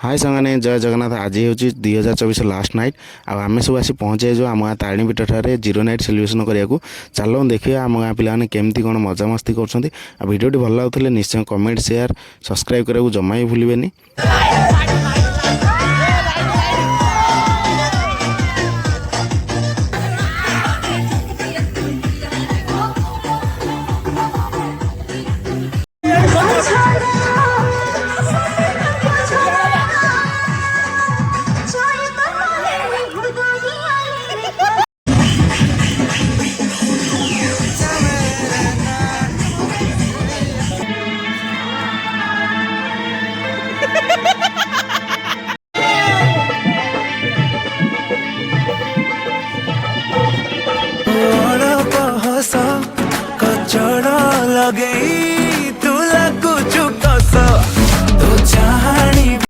हाय सांगने जय जगन्नाथ। आज हूँ 2024 लास्ट नाइट आम सब आसी पहुँचे जो आम गाँ तारिणी पीठ ठारे जीरो नाइट सेलिब्रेशन करने चलो देखिए आम गाँ पिलाने केमती कौन मजामस्ती कर भिडियोटी भल लगुले निश्चय कमेंट शेयर सब्सक्राइब करने को जमा ही भूलें। कचड़ा लगे